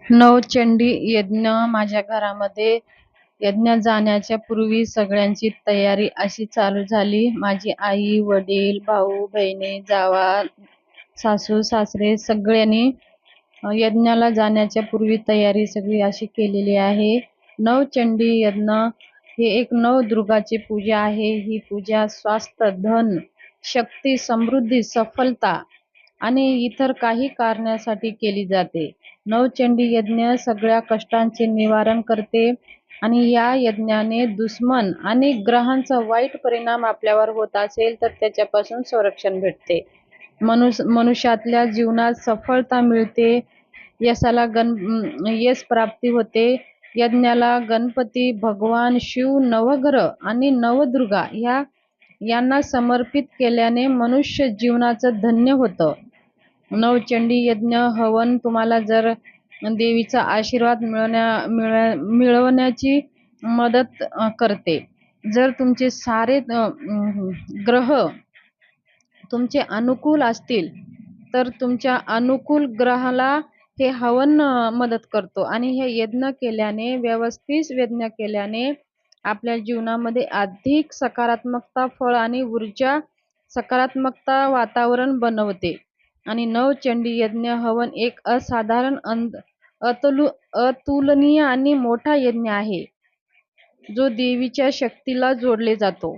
नवचंडी यज्ञ माझ्या घरामध्ये यज्ञ जाण्याच्या पूर्वी सगळ्यांची तयारी अशी चालू झाली. माझी आई, वडील, भाऊ, बहिणी, जावा, सासू, सासरे सगळ्यांनी यज्ञाला जाण्याच्या पूर्वी तयारी सगळी अशी केलेली आहे. नवचंडी यज्ञ हे एक नवदुर्गाची पूजा आहे. ही पूजा स्वास्थ्य, धन, शक्ती, समृद्धी, सफलता आणि इतर काही कारणासाठी केली जाते. नवचंडी यज्ञ सगळ्या कष्टांचे निवारण करते आणि या यज्ञाने दुश्मन आणि ग्रहांचा वाईट परिणाम आपल्यावर होत असेल तर त्याच्यापासून संरक्षण भेटते. मनुष्यातल्या जीवनात सफलता मिळते. यश प्राप्ती होते. यज्ञाला गणपती, भगवान शिव, नवग्रह आणि नवदुर्गा यांना समर्पित केल्याने मनुष्य जीवनाचं धन्य होतं. नवचंडी यज्ञ हवन तुम्हाला जर देवीचा आशीर्वाद मिळवण्याची मदत करते. जर तुमचे सारे ग्रह तुमचे अनुकूल असतील तर तुमच्या अनुकूल ग्रहाला हे हवन मदत करतो आणि हे यज्ञ केल्याने, व्यवस्थित यज्ञ केल्याने आपल्या जीवनामध्ये अधिक सकारात्मकता, फळ आणि ऊर्जा, सकारात्मकता वातावरण बनवते. आणि नवचंडी यज्ञ हवन एक असाधारण, अतुलनीय आणि मोठा यज्ञ आहे, जो देवीच्या शक्तीला जोडले जातो.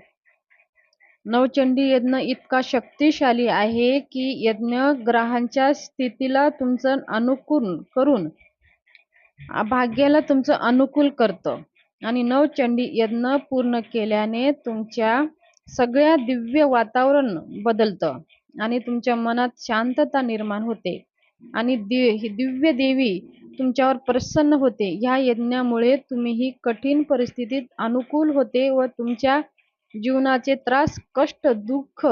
नवचंडी यज्ञ इतका शक्तिशाली आहे की यज्ञ ग्रहांच्या स्थितीला तुमचं अनुकूल करून भाग्याला तुमचं अनुकूल करतं. आणि नवचंडी यज्ञ पूर्ण केल्याने तुमच्या सगळ्या दिव्य वातावरण बदलतं आणि तुमच्या मनात शांतता निर्माण होते आणि ही दिव्य देवी तुमच्यावर प्रसन्न होते. ह्या यज्ञामुळे तुम्ही ही कठीण परिस्थितीत अनुकूल होते व तुमच्या जीवनाचे त्रास, कष्ट, दुःख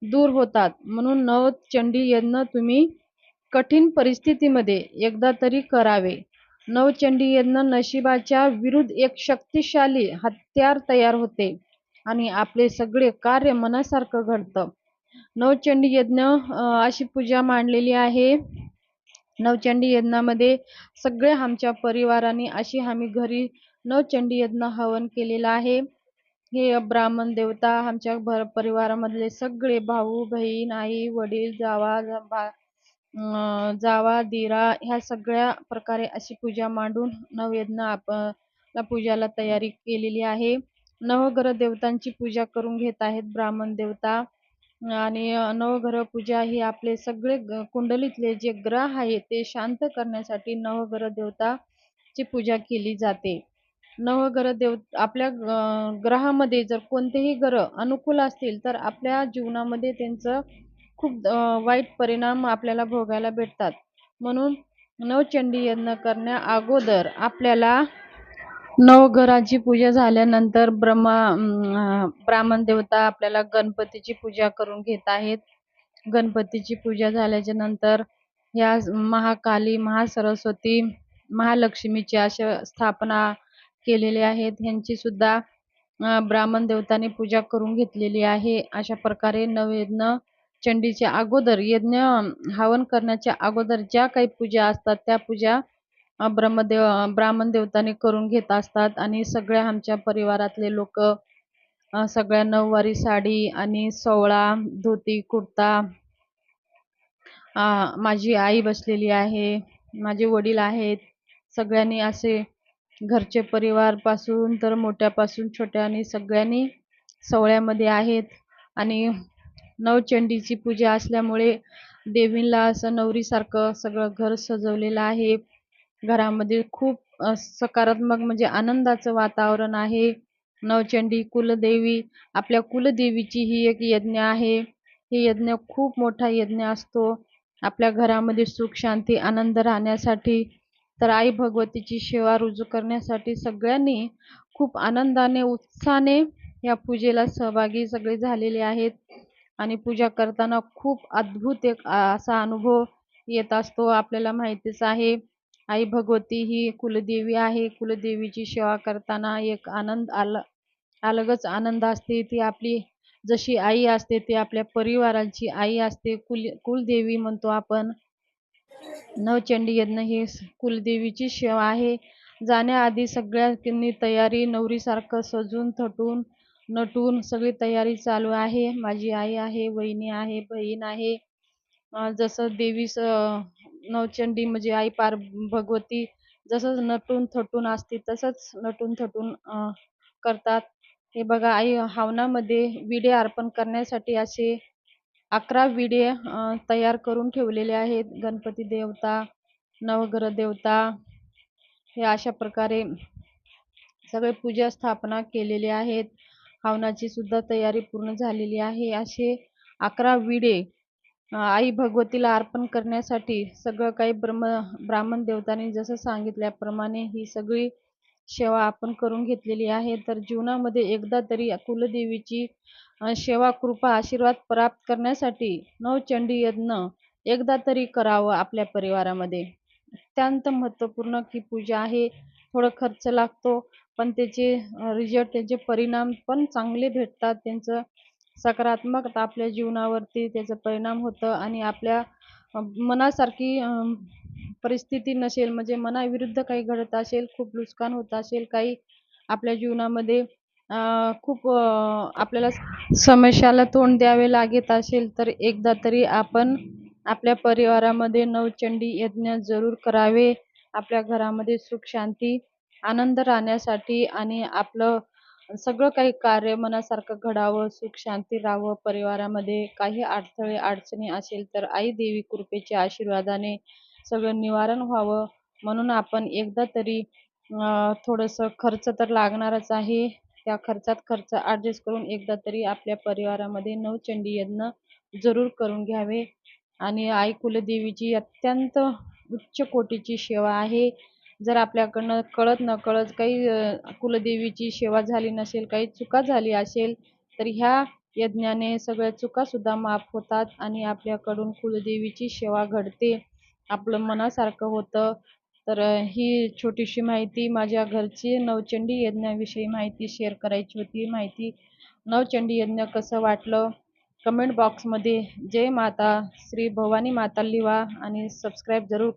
दूर होतात. म्हणून नवचंडी यज्ञ तुम्ही कठीण परिस्थितीमध्ये एकदा तरी करावे. नवचंडी यज्ञ नशिबाच्या विरुद्ध एक शक्तिशाली हत्यार तयार होते आणि आपले सगळे कार्य मनासारखं घडतं. नवचंडी यज्ञ अशी पूजा मांडलेली आहे. नवचंडी यज्ञामध्ये सगळे आमच्या परिवाराने अशी आम्ही घरी नवचंडी यज्ञ हवन केलेलं आहे. हे ब्राह्मण देवता, आमच्या परिवारामधले सगळे भाऊ, बहीण, आई, वडील, जावा, दिरा ह्या सगळ्या प्रकारे अशी पूजा मांडून नवयज्ञ पूजाला तयारी केलेली आहे. नवग्रह देवतांची पूजा करून घेत आहेत ब्राह्मण देवता. आणि नवग्रह पूजा ही आपले सगळे कुंडलीतले जे ग्रह आहेत ते शांत करण्यासाठी नवग्रह देवताची पूजा केली जाते. नवग्रह आपल्या ग्रहामध्ये जर कोणतेही ग्रह अनुकूल असतील तर आपल्या जीवनामध्ये त्यांचं खूप वाईट परिणाम आपल्याला भोगायला भेटतात. म्हणून नवचंडी यज्ञ करण्या अगोदर आपल्याला नवग्रहाची पूजा झाल्यानंतर ब्राह्मण देवता आपल्याला गणपतीची पूजा करून घेत आहेत. गणपतीची पूजा झाल्याच्या नंतर या महाकाली, महासरस्वती, महालक्ष्मीची अशा स्थापना केलेली आहेत. ह्यांची सुद्धा ब्राह्मण देवतांनी पूजा करून घेतलेली आहे. अशा प्रकारे नवयज्ञ चंडीच्या अगोदर, यज्ञ हवन करण्याच्या अगोदर ज्या काही पूजा असतात त्या पूजा ब्राह्मण देवतांनी करून घेत असतात. आणि सगळ्या आमच्या परिवारातले लोक सगळ्या नऊवारी साडी आणि सोवळा, धोती, कुर्ता, माझी आई बसलेली आहे, माझे वडील आहेत, सगळ्यांनी असे घरचे परिवारपासून तर मोठ्यापासून छोट्यानी सगळ्यांनी सोवळ्यामध्ये आहेत. आणि नवचंडीची पूजा असल्यामुळे देवीला असं नवरीसारखं सगळं घर सजवलेलं आहे. घरामध्ये खूप सकारात्मक म्हणजे आनंदाचं वातावरण आहे. नवचंडी कुलदेवी, आपल्या कुलदेवीची ही एक यज्ञ आहे. हे यज्ञ खूप मोठा यज्ञ असतो. आपल्या घरामध्ये सुख, शांती, आनंद राहण्यासाठी, तर आई भगवतीची सेवा रुजू करण्यासाठी सगळ्यांनी खूप आनंदाने, उत्साहाने या पूजेला सहभागी सगळे झालेले आहेत. आणि पूजा करताना खूप अद्भुत एक असा अनुभव येत असतो. आपल्याला माहितीच आहे, आई भगवती ही कुलदेवी आहे. कुलदेवीची सेवा करताना एक अलगच आनंद असते. ती आपली जशी आई असते ती आपल्या परिवाराची आई असते. कुलदेवी म्हणतो आपण. नवचंडी यज्ञ ही कुलदेवीची सेवा आहे. जाण्याआधी सगळ्यांनी तयारी नवरीसारखं सजून थटून नटून सगळी तयारी चालू आहे. माझी आई आहे, वहिनी आहे, बहीण आहे. जसं नवचंडी म्हणजे आई भगवती जसं नटून थटून असते तसंच नटून थटून करतात. हे बघा, आई हवनामध्ये विडे अर्पण करण्यासाठी असे 11 विडे तयार करून ठेवलेले आहेत. गणपती देवता, नवग्रह देवता हे अशा प्रकारे सगळे पूजा स्थापना केलेले आहेत. हवनाची सुद्धा तयारी पूर्ण झालेली आहे. असे 11 विडे आई भगवतीला अर्पण करण्यासाठी सगळं काही ब्राह्मण देवतांनी जसं सांगितल्याप्रमाणे ही सगळी सेवा आपण करून घेतलेली आहे. तर जीवनामध्ये एकदा तरी कुलदेवीची सेवा, कृपा, आशीर्वाद प्राप्त करण्यासाठी नवचंडी यज्ञ एकदा तरी करावं आपल्या परिवारामध्ये. अत्यंत महत्त्वपूर्ण की पूजा आहे. थोडं खर्च लागतो, पण त्याचे रिझल्ट, त्याचे परिणाम पण चांगले भेटतात. त्यांचं सकारात्मक आपल्या जीवनावरती त्याचा परिणाम होतं आणि आपल्या मनासारखी परिस्थिती नसेल, म्हणजे मनाविरुद्ध काही घडत असेल, खूप नुकसान होत असेल, काही आपल्या जीवनामध्ये खूप आपल्याला समस्याला तोंड द्यावे लागत असेल, तर एकदा तरी आपण आपल्या परिवारामध्ये नवचंडी यज्ञ जरूर करावे. आपल्या घरामध्ये सुख शांती आनंद राहण्यासाठी आणि आपलं सगळं काही कार्य मनासारखं घडावं, सुख शांती राहावं परिवारामध्ये. काही अडथळे अडचणी असेल तर आई देवी कृपेच्या आशीर्वादाने सगळं निवारण व्हावं, म्हणून आपण एकदा तरी थोडंसं खर्च तर लागणारच आहे. त्या खर्च ॲडजस्ट करून एकदा तरी आपल्या परिवारामध्ये नवचंडी यज्ञ जरूर करून घ्यावे. आणि आई कुलदेवीची अत्यंत उच्च कोटीची सेवा आहे. जर आपल्याकडनं कळत नकळत काही कुलदेवीची सेवा झाली नसेल, काही चुका झाली असेल, तर ह्या यज्ञाने सगळ्या चुकासुद्धा माफ होतात आणि आपल्याकडून कुलदेवीची सेवा घडते, आपलं मनासारखं होतं. तर ही छोटीशी माहिती माझ्या घरची नवचंडी यज्ञाविषयी माहिती शेअर करायची होती. नवचंडी यज्ञ कसं वाटलं कमेंट बॉक्समध्ये जय माता श्री भवानी माता लिहा आणि सबस्क्राईब जरूर